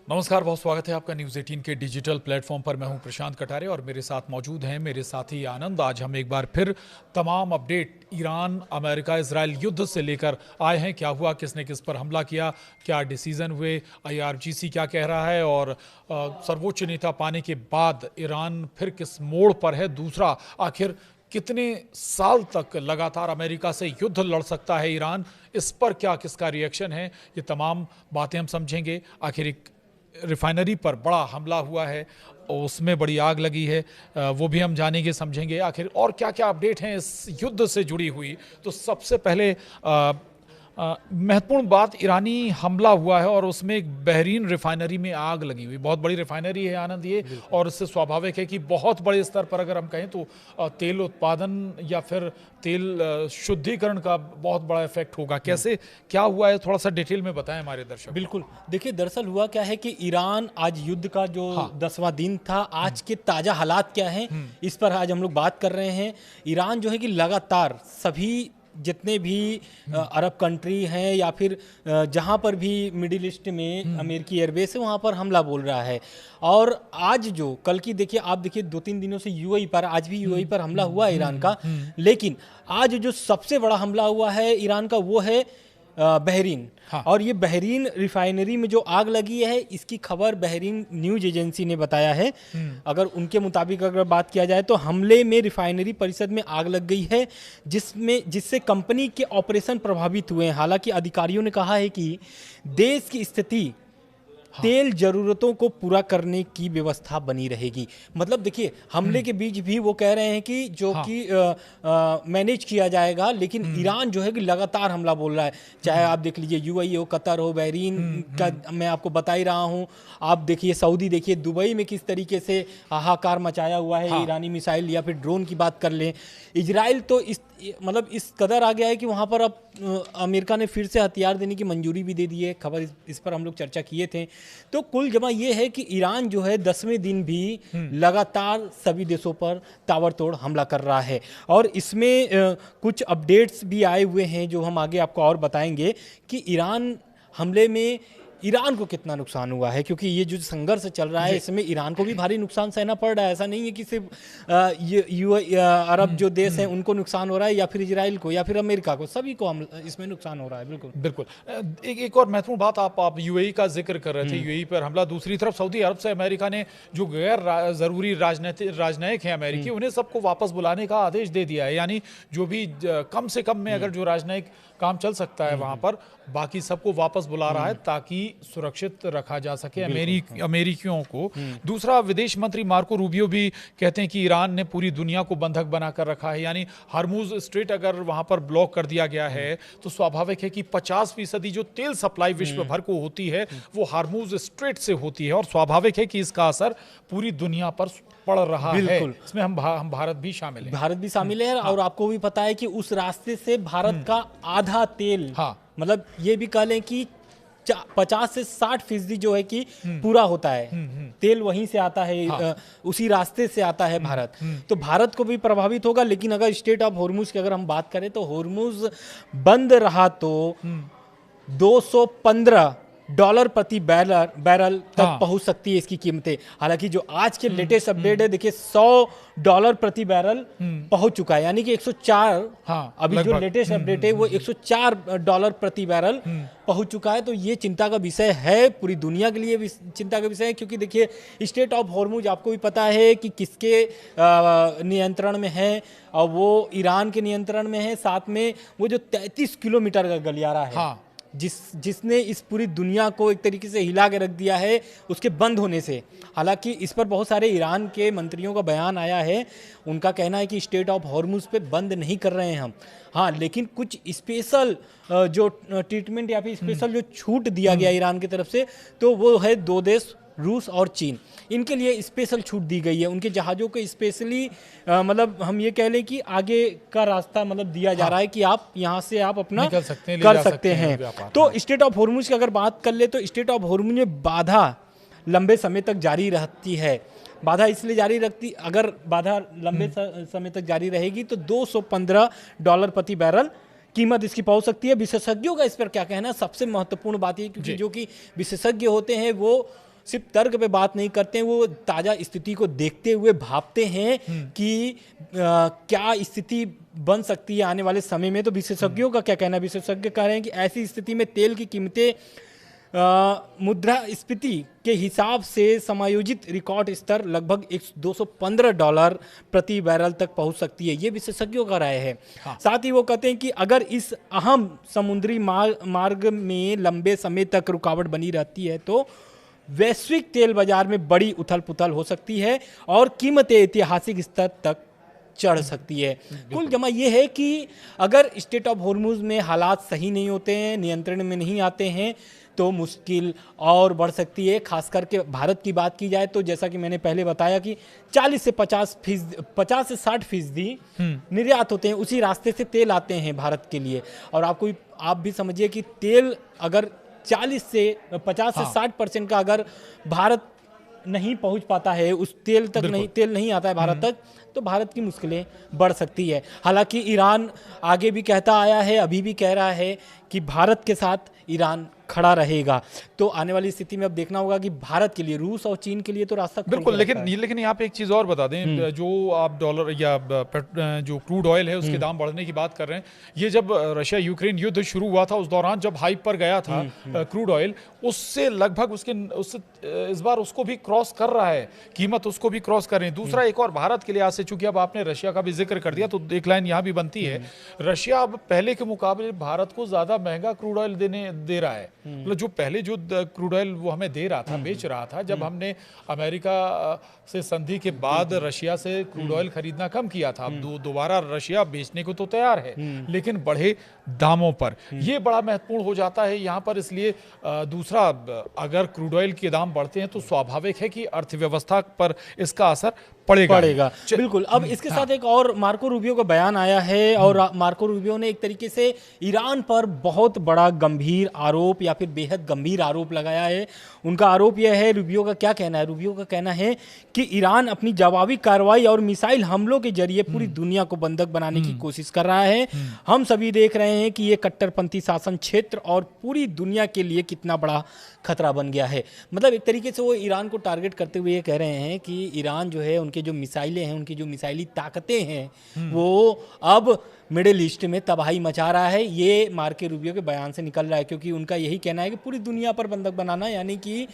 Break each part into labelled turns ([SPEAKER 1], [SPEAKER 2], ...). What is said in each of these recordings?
[SPEAKER 1] नमस्कार, बहुत स्वागत है आपका न्यूज़ 18 के डिजिटल प्लेटफॉर्म पर। मैं हूं प्रशांत कटारे और मेरे साथ मौजूद हैं मेरे साथी आनंद। आज हम एक बार फिर तमाम अपडेट ईरान अमेरिका इजराइल युद्ध से लेकर आए हैं। क्या हुआ, किसने किस पर हमला किया, क्या डिसीजन हुए, IRGC क्या कह रहा है और सर्वोच्च नेता पाने के बाद ईरान फिर किस मोड़ पर है। दूसरा, आखिर कितने साल तक लगातार अमेरिका से युद्ध लड़ सकता है ईरान, इस पर क्या किसका रिएक्शन है, ये तमाम बातें हम समझेंगे। आखिर एक रिफाइनरी पर बड़ा हमला हुआ है, उसमें बड़ी आग लगी है, वो भी हम जानेंगे समझेंगे। आखिर और क्या क्या अपडेट हैं इस युद्ध से जुड़ी हुई। तो सबसे पहले महत्वपूर्ण बात, ईरानी हमला हुआ है और उसमें एक बहरीन रिफाइनरी में आग लगी हुई। बहुत बड़ी रिफाइनरी है आनंद ये, और इससे स्वाभाविक है कि बहुत बड़े स्तर पर अगर हम कहें तो तेल उत्पादन या फिर तेल शुद्धिकरण का बहुत बड़ा इफेक्ट होगा। कैसे क्या हुआ है, थोड़ा सा डिटेल में बताएं हमारे दर्शक।
[SPEAKER 2] बिल्कुल, देखिए दरअसल हुआ क्या है कि ईरान आज युद्ध का जो 10वां दिन था, आज के ताज़ा हालात क्या हैं इस पर आज हम लोग बात कर रहे हैं। ईरान जो है कि लगातार सभी जितने भी अरब कंट्री हैं या फिर जहाँ पर भी मिडिल ईस्ट में अमेरिकी एयरबेस है वहाँ पर हमला बोल रहा है। और आज जो कल की देखिए, आप देखिए 2-3 दिनों से यूएई पर, आज भी यूएई पर हमला हुआ है ईरान का, लेकिन आज जो सबसे बड़ा हमला हुआ है ईरान का वो है बहरीन।
[SPEAKER 1] हाँ।
[SPEAKER 2] और ये बहरीन रिफाइनरी में जो आग लगी है, इसकी खबर बहरीन न्यूज एजेंसी ने बताया है। अगर उनके मुताबिक अगर बात किया जाए तो हमले में रिफाइनरी परिसर में आग लग गई है, जिससे कंपनी के ऑपरेशन प्रभावित हुए हैं। हालांकि अधिकारियों ने कहा है कि देश की स्थिति तेल जरूरतों को पूरा करने की व्यवस्था बनी रहेगी। मतलब देखिए, हमले के बीच भी वो कह रहे हैं कि जो कि मैनेज किया जाएगा, लेकिन ईरान जो है कि लगातार हमला बोल रहा है। चाहे आप देख लीजिए यूएई हो, कतर हो, बहरीन का मैं आपको बता ही रहा हूँ। आप देखिए सऊदी, देखिए दुबई में किस तरीके से हाहाकार मचाया हुआ है ईरानी मिसाइल या फिर ड्रोन की बात कर लें। इजराइल तो इस कदर आ गया है कि वहाँ पर अब अमेरिका ने फिर से हथियार देने की मंजूरी भी दे दी है। खबर इस पर हम लोग चर्चा किए थे। तो कुल जमा ये है कि ईरान जो है 10वें दिन भी लगातार सभी देशों पर ताबड़तोड़ हमला कर रहा है। और इसमें कुछ अपडेट्स भी आए हुए हैं जो हम आगे आपको और बताएंगे कि ईरान हमले में ईरान को कितना नुकसान हुआ है, क्योंकि ये जो संघर्ष चल रहा है इसमें ईरान को भी भारी नुकसान सहना पड़ रहा है। ऐसा नहीं है कि सिर्फ अरब जो देश हैं उनको नुकसान हो रहा है या फिर इजराइल को या फिर अमेरिका को, सभी को इसमें नुकसान हो रहा है। बिल्कुल
[SPEAKER 1] बिल्कुल। एक और महत्वपूर्ण बात, आप यूएई का जिक्र कर रहे थे, यूएई पर हमला। दूसरी तरफ सऊदी अरब से अमेरिका ने जो गैर जरूरी राजनयिक हैं अमेरिकी, उन्हें सबको वापस बुलाने का आदेश दे दिया है। यानी जो भी कम से कम में अगर जो राजनयिक काम चल सकता है वहां पर, बाकी सबको वापस बुला रहा है ताकि सुरक्षित रखा जा सके अमेरिकियों को। दूसरा, विदेश मंत्री मार्को रूबियो भी कहते हैं कि ईरान ने पूरी दुनिया को बंधक बनाकर रखा है। यानी हरमुज स्ट्रेट अगर वहां पर ब्लॉक कर दिया गया है तो स्वाभाविक है कि 50% जो तेल सप्लाई विश्व भर को होती है वो हरमुज स्ट्रेट से होती है, और स्वाभाविक है कि इसका असर पूरी दुनिया पर पड़ रहा है। इसमें हम भारत भी शामिल है।
[SPEAKER 2] भारत भी शामिल है। और आपको भी पता है कि उस रास्ते से भारत का आधा तेल, मतलब ये भी कह लें कि 50 से 60% जो है कि पूरा होता है तेल वहीं से आता है, उसी रास्ते से आता है भारत। तो भारत को भी प्रभावित होगा। लेकिन अगर स्टेट ऑफ होर्मुज की अगर हम बात करें तो होर्मुज बंद रहा तो $215 प्रति बैरल तक पहुंच सकती है इसकी कीमतें। हालांकि जो आज के लेटेस्ट अपडेट है, देखिए $100 प्रति बैरल पहुंच चुका है, यानी कि 104। अभी जो लेटेस्ट अपडेट है वो $104 प्रति बैरल पहुंच चुका है। तो ये चिंता का विषय है, पूरी दुनिया के लिए भी चिंता का विषय है। क्योंकि देखिए स्टेट ऑफ होर्मुज आपको भी पता है कि किसके नियंत्रण में है, और वो ईरान के नियंत्रण में है। साथ में वो जो 33 किलोमीटर का गलियारा है, जिसने इस पूरी दुनिया को एक तरीके से हिला के रख दिया है उसके बंद होने से। हालांकि इस पर बहुत सारे ईरान के मंत्रियों का बयान आया है। उनका कहना है कि स्टेट ऑफ हॉर्मुज पे बंद नहीं कर रहे हैं हम, लेकिन कुछ स्पेशल जो ट्रीटमेंट या फिर स्पेशल जो छूट दिया गया ईरान की तरफ से, तो वो है 2 देश, रूस और चीन। इनके लिए स्पेशल छूट दी गई है। उनके जहाज़ों को स्पेशली मतलब हम ये कह लें कि आगे का रास्ता मतलब दिया जा रहा है कि आप यहाँ से आप अपना कर सकते हैं। तो स्टेट ऑफ होर्मुज की अगर बात कर ले तो स्टेट ऑफ होर्मुज में बाधा लंबे समय तक जारी रहती है। बाधा इसलिए जारी रखती, अगर बाधा लंबे समय तक जारी रहेगी तो $215 प्रति बैरल कीमत इसकी पहुंच सकती है। विशेषज्ञों का इस पर क्या कहना है, सबसे महत्वपूर्ण बात है, क्योंकि जो कि विशेषज्ञ होते हैं वो सिर्फ तर्क पे बात नहीं करते हैं, वो ताज़ा स्थिति को देखते हुए भापते हैं कि क्या स्थिति बन सकती है आने वाले समय में। तो विशेषज्ञों का क्या कहना है? विशेषज्ञ कह रहे हैं कि ऐसी स्थिति में तेल की कीमतें मुद्रास्फीति के हिसाब से समायोजित रिकॉर्ड स्तर लगभग $215 प्रति बैरल तक पहुंच सकती है। ये विशेषज्ञों का राय है। साथ ही वो कहते हैं कि अगर इस अहम समुद्री मार्ग में लंबे समय तक रुकावट बनी रहती है तो वैश्विक तेल बाजार में बड़ी उथल पुथल हो सकती है और कीमतें ऐतिहासिक स्तर तक चढ़ सकती है। कुल जमा ये है कि अगर स्टेट ऑफ हॉर्मुज में हालात सही नहीं होते हैं, नियंत्रण में नहीं आते हैं, तो मुश्किल और बढ़ सकती है। खास करके भारत की बात की जाए तो जैसा कि मैंने पहले बताया कि 40 से 50 से 60% निर्यात होते हैं, उसी रास्ते से तेल आते हैं भारत के लिए। और आप भी समझिए कि तेल अगर 50 से 60% का अगर भारत नहीं पहुंच पाता है, उस तेल नहीं आता है भारत तक, तो भारत की मुश्किलें बढ़ सकती है। हालांकि ईरान आगे भी कहता आया है, अभी भी कह रहा है कि भारत के साथ ईरान खड़ा रहेगा। तो आने वाली स्थिति में अब देखना होगा कि भारत के लिए, रूस और चीन के लिए तो रास्ता
[SPEAKER 1] बिल्कुल। लेकिन यहाँ पे एक चीज़ और बता दें, जो आप डॉलर या जो क्रूड ऑयल है उसके दाम बढ़ने की बात कर रहे हैं, ये जब रशिया यूक्रेन युद्ध शुरू हुआ था उस दौरान जब हाइप पर गया था क्रूड ऑयल, उससे लगभग उससे इस बार उसको भी क्रॉस कर रहा है, कीमत उसको भी क्रॉस कर रही है। दूसरा एक और भारत के लिए आज से, चूंकि अब आपने रशिया का भी जिक्र कर दिया तो एक लाइन यहाँ भी बनती है, रशिया अब पहले के मुकाबले भारत को ज्यादा महंगा क्रूड ऑयल दे रहा है। मतलब जो पहले जो क्रूड ऑयल वो हमें दे रहा था, बेच रहा था, जब हमने अमेरिका से संधि के बाद रशिया से क्रूड ऑयल खरीदना कम किया था, अब दोबारा रशिया बेचने को तो तैयार है, लेकिन बढ़े दामों पर। ये बड़ा महत्वपूर्ण हो जाता है यहाँ पर। इसलिए दूसरा, अगर क्रूड ऑयल के दाम बढ़ते हैं तो स्वाभाविक है कि अर्थव्यवस्था पर इसका असर पड़ेगा।
[SPEAKER 2] बिल्कुल। अब इसके साथ एक और मार्को रूबियो का बयान आया है, और मार्को रूबियो ने एक तरीके से ईरान पर बहुत बड़ा गंभीर आरोप या फिर बेहद गंभीर आरोप लगाया है। उनका आरोप यह है, रूबियो का क्या कहना है? रूबियो का कहना है कि ईरान अपनी जवाबी कार्रवाई और मिसाइल हमलों के जरिए पूरी दुनिया को बंधक बनाने की कोशिश कर रहा है। हम सभी देख रहे हैं कि ये कट्टरपंथी शासन क्षेत्र और पूरी दुनिया के लिए कितना बड़ा खतरा बन गया है। मतलब एक तरीके से वो ईरान को टारगेट करते हुए ये कह रहे हैं कि ईरान जो है, उनके जो मिसाइलें हैं, उनकी जो मिसाइली ताकतें हैं, वो अब मिडिल ईस्ट में तबाही मचा रहा है। ये मार्को रूबियो के बयान से निकल रहा है, क्योंकि उनका यही कहना है कि पूरी दुनिया पर बंधक बनाना, यानी कि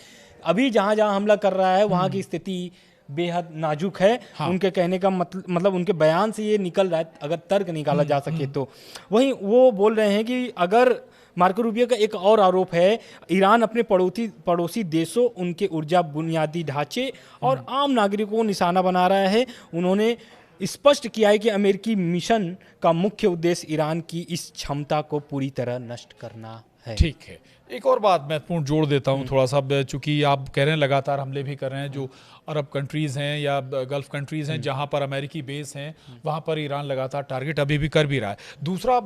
[SPEAKER 2] अभी जहां जहां हमला कर रहा है वहां की स्थिति बेहद नाजुक है। उनके कहने का मतलब उनके बयान से ये निकल रहा है, अगर तर्क निकाला जा सके तो। वहीं वो बोल रहे हैं कि अगर मार्को रूबियो का एक और आरोप है, ईरान अपने पड़ोसी देशों, उनके ऊर्जा बुनियादी ढांचे और आम नागरिकों को निशाना बना रहा है। उन्होंने स्पष्ट किया है कि अमेरिकी मिशन का मुख्य उद्देश्य ईरान की इस क्षमता को पूरी तरह नष्ट करना है।
[SPEAKER 1] ठीक है। एक और बात महत्वपूर्ण जोड़ देता हूँ थोड़ा सा, चूंकि आप कह रहे हैं लगातार हमले भी कर रहे हैं, जो अरब कंट्रीज़ हैं या गल्फ कंट्रीज़ हैं जहाँ पर अमेरिकी बेस हैं, वहाँ पर ईरान लगातार टारगेट अभी भी कर भी रहा है। दूसरा,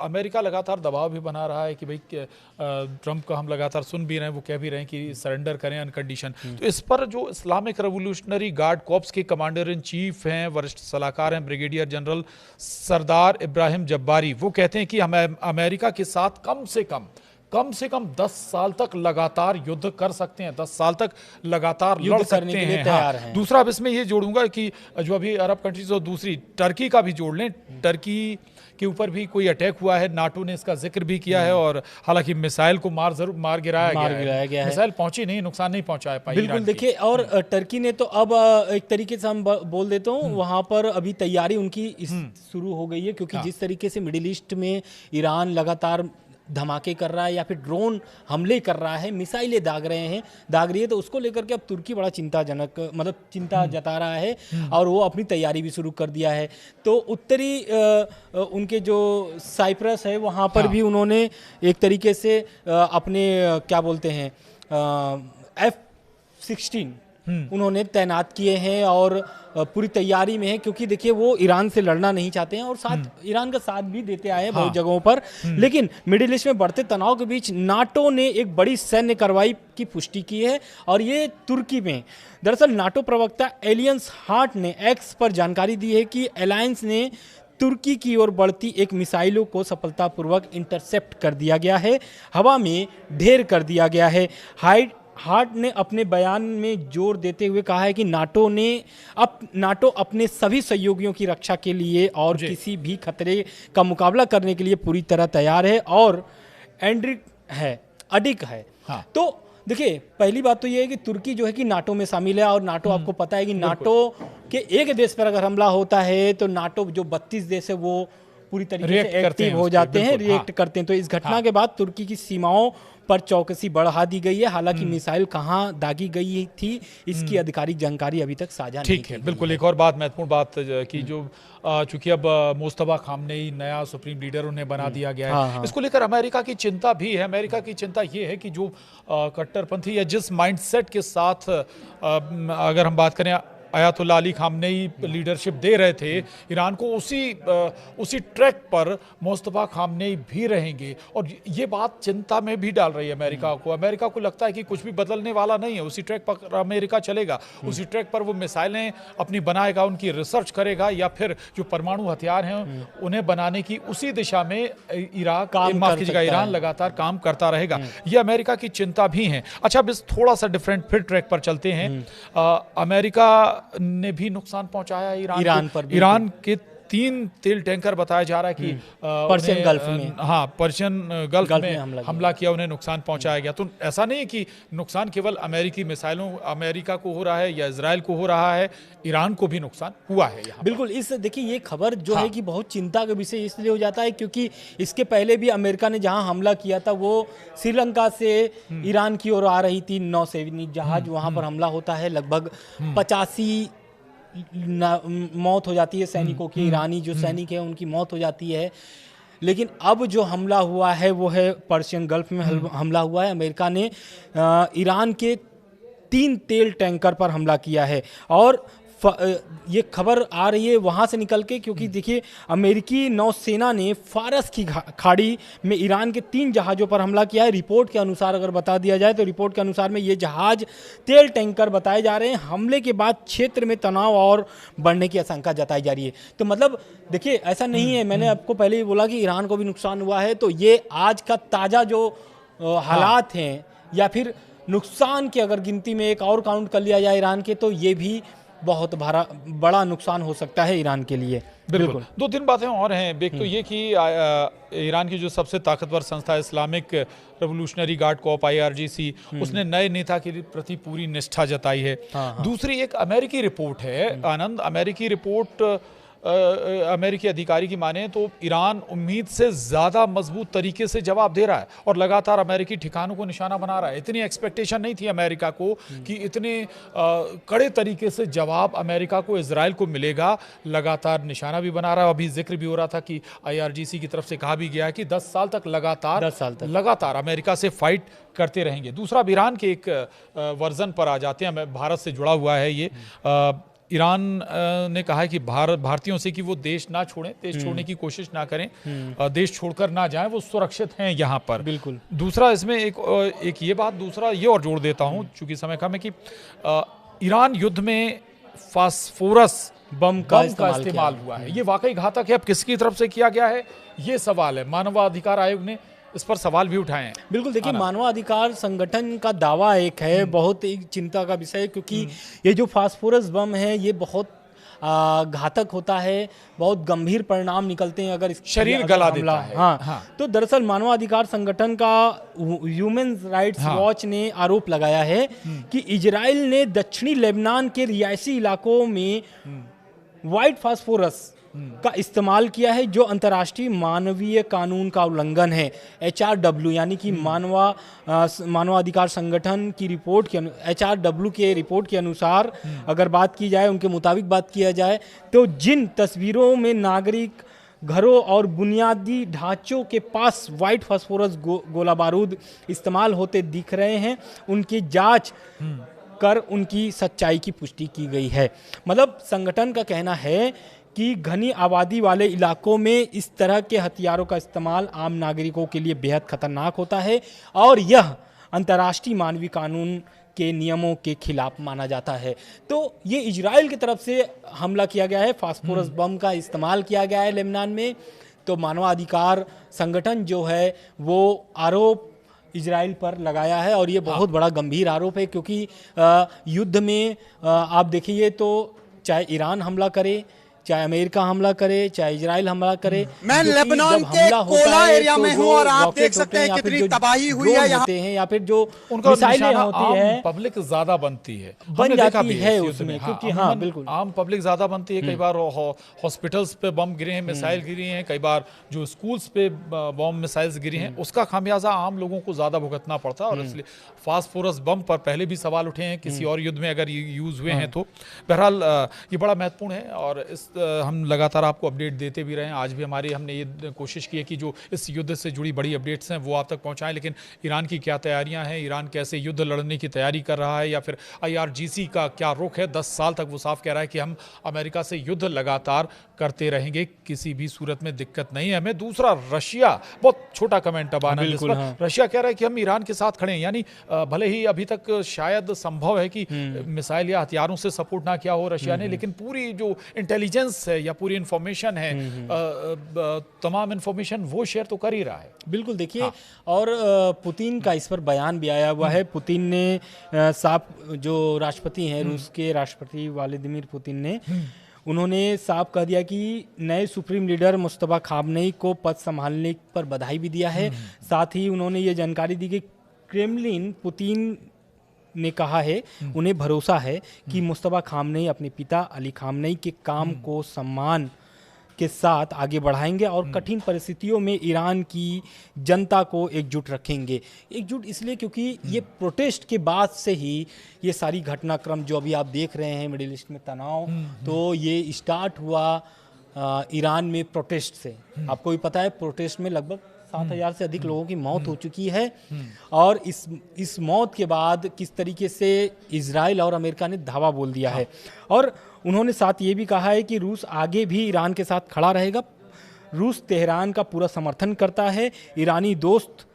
[SPEAKER 1] अमेरिका लगातार दबाव भी बना रहा है कि भाई ट्रंप का हम लगातार सुन भी रहे हैं, वो कह भी रहे हैं कि सरेंडर करें अनकंडीशन। तो इस पर जो इस्लामिक रेवोल्यूशनरी गार्ड कॉर्प्स के कमांडर इन चीफ हैं, वरिष्ठ सलाहकार हैं, ब्रिगेडियर जनरल सरदार इब्राहिम जब्बारी, वो कहते हैं कि हम अमेरिका के साथ कम से कम 10 साल तक लगातार युद्ध कर सकते हैं, 10 साल तक लगातार लड़ सकते हैं।
[SPEAKER 2] तैयार हैं।
[SPEAKER 1] दूसरा, अब इसमें ये जोड़ूंगा कि जो अभी अरब कंट्रीज और दूसरी टर्की का भी जोड़ लें, टर्की के ऊपर भी कोई अटैक हुआ है, नाटो ने इसका जिक्र भी किया है, और हालांकि मिसाइल को मार गिराया गया है। मिसाइल पहुंची नहीं, नुकसान नहीं पहुंचा पाई।
[SPEAKER 2] बिल्कुल। देखिए, और टर्की ने तो अब एक तरीके से हम बोल देता हूँ, वहां पर अभी तैयारी उनकी शुरू हो गई है, क्योंकि जिस तरीके से मिडिल ईस्ट में ईरान लगातार धमाके कर रहा है या फिर ड्रोन हमले कर रहा है, मिसाइलें दाग रही है, तो उसको लेकर के अब तुर्की बड़ा चिंता जता रहा है, और वो अपनी तैयारी भी शुरू कर दिया है। तो उत्तरी उनके जो साइप्रस है, वहाँ पर भी उन्होंने एक तरीके से अपने क्या बोलते हैं F-16 उन्होंने तैनात किए हैं, और पूरी तैयारी में है, क्योंकि देखिए वो ईरान से लड़ना नहीं चाहते हैं, और साथ ईरान का साथ भी देते आए हैं बहुत जगहों पर। लेकिन मिडिल ईस्ट में बढ़ते तनाव के बीच नाटो ने एक बड़ी सैन्य कार्रवाई की पुष्टि की है, और ये तुर्की में। दरअसल नाटो प्रवक्ता एलियंस हार्ट ने एक्स पर जानकारी दी है कि अलायंस ने तुर्की की ओर बढ़ती एक मिसाइलों को सफलतापूर्वक इंटरसेप्ट कर दिया गया है, हवा में ढेर कर दिया गया है। हार्ट ने अपने बयान में जोर देते हुए कहा है कि नाटो अपने सभी सहयोगियों की रक्षा के लिए और किसी भी खतरे का मुकाबला करने के लिए पूरी तरह तैयार है और अडिग है।
[SPEAKER 1] हाँ।
[SPEAKER 2] तो देखिए, पहली बात तो ये है कि तुर्की जो है कि नाटो में शामिल है और नाटो आपको पता है कि नाटो के एक देश पर अगर हमला होता है तो नाटो जो 32 देश है वो पूरी तरीके से एक्टिव हो जाते हैं, रिएक्ट करते हैं। तो इस घटना के बाद तुर्की की सीमाओं पर चौकसी बढ़ा दी गई है। हालांकि मिसाइल कहां दागी गई थी इसकी आधिकारिक जानकारी अभी तक साझा नहीं
[SPEAKER 1] ठीक है, बिल्कुल। एक और बात, महत्वपूर्ण बात की जो चूंकि अब मुस्तफा खामनेई नया सुप्रीम लीडर उन्हें बना दिया गया है, इसको लेकर अमेरिका की चिंता भी है। अमेरिका की चिंता ये है कि जो कट्टरपंथी या जिस माइंडसेट के साथ अगर हम बात करें अयातुल्ला अली खामनेई लीडरशिप दे रहे थे ईरान को, उसी ट्रैक पर मुस्तफा खामनेई भी रहेंगे। और ये बात चिंता में भी डाल रही है अमेरिका को। अमेरिका को लगता है कि कुछ भी बदलने वाला नहीं है, उसी ट्रैक पर अमेरिका चलेगा, उसी ट्रैक पर वो मिसाइलें अपनी बनाएगा, उनकी रिसर्च करेगा, या फिर जो परमाणु हथियार हैं उन्हें बनाने की उसी दिशा में ईरान लगातार काम करता रहेगा। ये अमेरिका की चिंता भी है। अच्छा, अब इस थोड़ा सा डिफरेंट फिर ट्रैक पर चलते हैं। अमेरिका ने भी नुकसान पहुंचाया ईरान पर। ईरान के 3 तेल टैंकर बताया जा रहा है कि
[SPEAKER 2] पर्शियन गल्फ में,
[SPEAKER 1] पर्शियन गल्फ में हमला किया, उन्हें नुकसान पहुंचाया गया। तो ऐसा नहीं है कि नुकसान केवल अमेरिकी मिसाइलों अमेरिका को हो रहा है या इजराइल को हो रहा है, ईरान को भी नुकसान हुआ है यहाँ।
[SPEAKER 2] बिल्कुल। देखिए, ये खबर जो है कि बहुत चिंता का विषय इसलिए हो जाता है क्योंकि इसके पहले भी अमेरिका ने जहां हमला किया था वो श्रीलंका से ईरान की ओर आ रही थी नौसेना जहाज, वहां पर हमला होता है, लगभग 85 मौत हो जाती है सैनिकों की, ईरानी जो सैनिक है उनकी मौत हो जाती है। लेकिन अब जो हमला हुआ है वो है पर्शियन गल्फ में हमला हुआ है। अमेरिका ने ईरान के 3 तेल टैंकर पर हमला किया है और ये खबर आ रही है वहाँ से निकल के, क्योंकि देखिए अमेरिकी नौसेना ने फारस की खाड़ी में ईरान के 3 जहाज़ों पर हमला किया है। रिपोर्ट के अनुसार अगर बता दिया जाए तो रिपोर्ट के अनुसार में ये जहाज़ तेल टैंकर बताए जा रहे हैं। हमले के बाद क्षेत्र में तनाव और बढ़ने की आशंका जताई जा रही है। तो मतलब देखिए, ऐसा नहीं है, मैंने आपको पहले ही बोला कि ईरान को भी नुकसान हुआ है, तो ये आज का ताज़ा जो हालात हैं या फिर नुकसान की अगर गिनती में एक और काउंट कर लिया जाए ईरान के, तो ये भी बहुत बड़ा नुकसान हो सकता है ईरान के लिए।
[SPEAKER 1] बिल्कुल। 2-3 बातें और हैं। एक तो ये कि ईरान की जो सबसे ताकतवर संस्था है Islamic revolutionary guard Corp IRGC, उसने नए नेता के प्रति पूरी निष्ठा जताई है। दूसरी एक अमेरिकी रिपोर्ट है आनंद, अमेरिकी रिपोर्ट अमेरिकी अधिकारी की माने तो ईरान उम्मीद से ज़्यादा मजबूत तरीके से जवाब दे रहा है और लगातार अमेरिकी ठिकानों को निशाना बना रहा है। इतनी एक्सपेक्टेशन नहीं थी अमेरिका को कि इतने कड़े तरीके से जवाब अमेरिका को इजराइल को मिलेगा। लगातार निशाना भी बना रहा है। अभी जिक्र भी हो रहा था कि IRGC की तरफ से कहा भी गया है कि 10 साल तक लगातार अमेरिका से फाइट करते रहेंगे। दूसरा, ईरान के एक वर्जन पर आ जाते हैं, भारत से जुड़ा हुआ है ये। ईरान ने कहा है कि भारतीयों से कि वो देश ना छोड़ें, देश छोड़ने की कोशिश ना करें, देश छोड़कर ना जाएं, वो सुरक्षित हैं यहाँ पर।
[SPEAKER 2] बिल्कुल।
[SPEAKER 1] दूसरा, इसमें एक ये बात, दूसरा ये और जोड़ देता हूँ चूंकि समय कम है, कि ईरान युद्ध में फास्फोरस बम का इस्तेमाल हुआ है। ये वाकई घातक है। अब किसकी तरफ से किया गया है ये सवाल है। मानवाधिकार आयोग ने इस पर सवाल भी उठाए हैं।
[SPEAKER 2] बिल्कुल। देखिए, मानवाधिकार संगठन का दावा एक है, बहुत ही चिंता का विषय, क्योंकि ये जो फास्फोरस बम है ये बहुत घातक होता है, बहुत गंभीर परिणाम निकलते हैं अगर
[SPEAKER 1] शरीर गला देता है।
[SPEAKER 2] हाँ। तो दरअसल मानवाधिकार संगठन का ह्यूमन राइट्स वॉच ने आरोप लगाया है कि इजराइल ने दक्षिणी लेबनान के रिहायशी इलाकों में व्हाइट फास्फोरस का इस्तेमाल किया है, जो अंतर्राष्ट्रीय मानवीय कानून का उल्लंघन है। HRW यानी कि मानवाधिकार संगठन की रिपोर्ट के HRW के रिपोर्ट के अनुसार अगर बात की जाए, उनके मुताबिक बात किया जाए, तो जिन तस्वीरों में नागरिक घरों और बुनियादी ढांचों के पास व्हाइट फास्फोरस गोला बारूद इस्तेमाल होते दिख रहे हैं, उनकी जांच कर उनकी सच्चाई की पुष्टि की गई है। मतलब संगठन का कहना है कि घनी आबादी वाले इलाकों में इस तरह के हथियारों का इस्तेमाल आम नागरिकों के लिए बेहद खतरनाक होता है और यह अंतर्राष्ट्रीय मानवीय कानून के नियमों के खिलाफ माना जाता है। तो ये इजराइल की तरफ से हमला किया गया है, फास्फोरस बम का इस्तेमाल किया गया है लेबनान में। तो मानवाधिकार संगठन जो है वो आरोप इजराइल पर लगाया है और ये बहुत बड़ा गंभीर आरोप है, क्योंकि युद्ध में आप देखिए तो चाहे ईरान हमला करे, चाहे अमेरिका हमला करे, चाहे इजराइल हमला करे,
[SPEAKER 3] मैं
[SPEAKER 2] क्योंकि
[SPEAKER 3] लेबनान
[SPEAKER 2] जब
[SPEAKER 3] के
[SPEAKER 2] हमला होता
[SPEAKER 3] कोला
[SPEAKER 2] है
[SPEAKER 3] एरिया
[SPEAKER 2] तो
[SPEAKER 3] में
[SPEAKER 2] जो
[SPEAKER 3] हूं और आप
[SPEAKER 2] रॉकेट
[SPEAKER 3] देख सकते
[SPEAKER 2] होते
[SPEAKER 3] हैं
[SPEAKER 2] या फिर
[SPEAKER 3] कितनी
[SPEAKER 2] जो
[SPEAKER 3] तबाही हुई है
[SPEAKER 2] ड्रोन
[SPEAKER 3] यहाँ।
[SPEAKER 2] होते हैं या फिर जो
[SPEAKER 1] उनका
[SPEAKER 2] मिसाइलें
[SPEAKER 1] निशाना
[SPEAKER 2] होती है
[SPEAKER 1] आम पब्लिक ज्यादा बनती है,
[SPEAKER 2] बन
[SPEAKER 1] हमने देखा
[SPEAKER 2] जाती
[SPEAKER 1] भी
[SPEAKER 2] है
[SPEAKER 1] इस युद्ध
[SPEAKER 2] उसमें,
[SPEAKER 1] में।
[SPEAKER 2] क्योंकि हाँ
[SPEAKER 1] अमूमन
[SPEAKER 2] बिल्कुल
[SPEAKER 1] आम पब्लिक ज्यादा बनती है। कई बार हॉस्पिटल्स पे बम गिरे हैं, मिसाइल गिरी हैं, कई बार जो स्कूल्स पे बम मिसाइल्स गिरी हैं, उसका खामियाजा आम लोगों को ज्यादा भुगतना पड़ता है। और इसलिए फास्फोरस बम पर पहले भी सवाल उठे हैं, किसी और युद्ध में अगर यूज हुए हैं तो। बहरहाल ये बड़ा महत्वपूर्ण है और हम लगातार आपको अपडेट देते भी रहे हैं। आज भी हमने ये कोशिश की है कि जो इस युद्ध से जुड़ी बड़ी अपडेट्स हैं वो आप तक पहुंचाएं। लेकिन ईरान की क्या तैयारियां हैं, ईरान कैसे युद्ध लड़ने की तैयारी कर रहा है, या फिर IRGC का क्या रुख है, 10 साल तक वो साफ कह रहा है कि हम अमेरिका से युद्ध लगातार करते रहेंगे, किसी भी सूरत में दिक्कत नहीं है हमें। दूसरा, रशिया, बहुत छोटा कमेंट अब आना जिस पर
[SPEAKER 2] हाँ।
[SPEAKER 1] रशिया कह रहा है कि हम ईरान के साथ खड़े हैं। यानी भले ही अभी तक शायद संभव है कि मिसाइल या हथियारों से सपोर्ट ना किया हो रशिया ने, लेकिन पूरी जो इंटेलिजेंस है या पूरी इंफॉर्मेशन है, तमाम इंफॉर्मेशन वो शेयर तो कर ही रहा है।
[SPEAKER 2] बिल्कुल। देखिए और पुतिन का इस पर बयान भी आया हुआ है। पुतिन ने साफ, जो राष्ट्रपति हैं रूस के राष्ट्रपति व्लादिमीर पुतिन ने, उन्होंने साफ कह दिया कि नए सुप्रीम लीडर मुस्तफा खामनेई को पद संभालने पर बधाई भी दिया है। साथ ही उन्होंने ये जानकारी दी कि क्रेमलिन, पुतिन ने कहा है, उन्हें भरोसा है कि मुस्तफा खामनेई अपने पिता अली खामनेई के काम को सम्मान के साथ आगे बढ़ाएंगे और कठिन परिस्थितियों में ईरान की जनता को एकजुट रखेंगे। एकजुट इसलिए क्योंकि ये प्रोटेस्ट के बाद से ही ये सारी घटनाक्रम जो अभी आप देख रहे हैं, मिडिल ईस्ट में तनाव, तो ये स्टार्ट हुआ ईरान में प्रोटेस्ट से। आपको भी पता है प्रोटेस्ट में लगभग 7,000 से अधिक लोगों की मौत हो चुकी है। और इस मौत के बाद किस तरीके से इजराइल और अमेरिका ने धावा बोल दिया है। और उन्होंने साथ ये भी कहा है कि रूस आगे भी ईरान के साथ खड़ा रहेगा। रूस तेहरान का पूरा समर्थन करता है, ईरानी दोस्त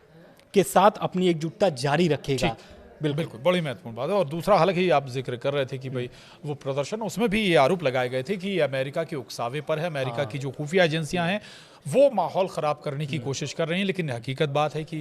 [SPEAKER 2] के साथ अपनी एकजुटता जारी रखेगा।
[SPEAKER 1] बिल्कुल, बड़ी महत्वपूर्ण बात है। और दूसरा, हालांकि आप जिक्र कर रहे थे कि भाई वो प्रदर्शन, उसमें भी ये आरोप लगाए गए थे कि अमेरिका के उकसावे पर है, अमेरिका की जो खुफिया एजेंसियां हैं वो माहौल ख़राब करने की कोशिश कर रही हैं। लेकिन हकीकत बात है कि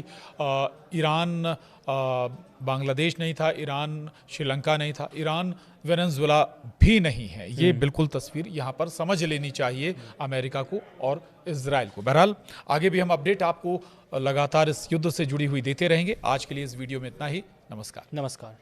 [SPEAKER 1] ईरान बांग्लादेश नहीं था, ईरान श्रीलंका नहीं था, ईरान वेनेजुएला भी नहीं है। ये बिल्कुल तस्वीर यहाँ पर समझ लेनी चाहिए अमेरिका को और इजराइल को। बहरहाल आगे भी हम अपडेट आपको लगातार इस युद्ध से जुड़ी हुई देते रहेंगे। आज के लिए इस वीडियो में इतना ही। नमस्कार।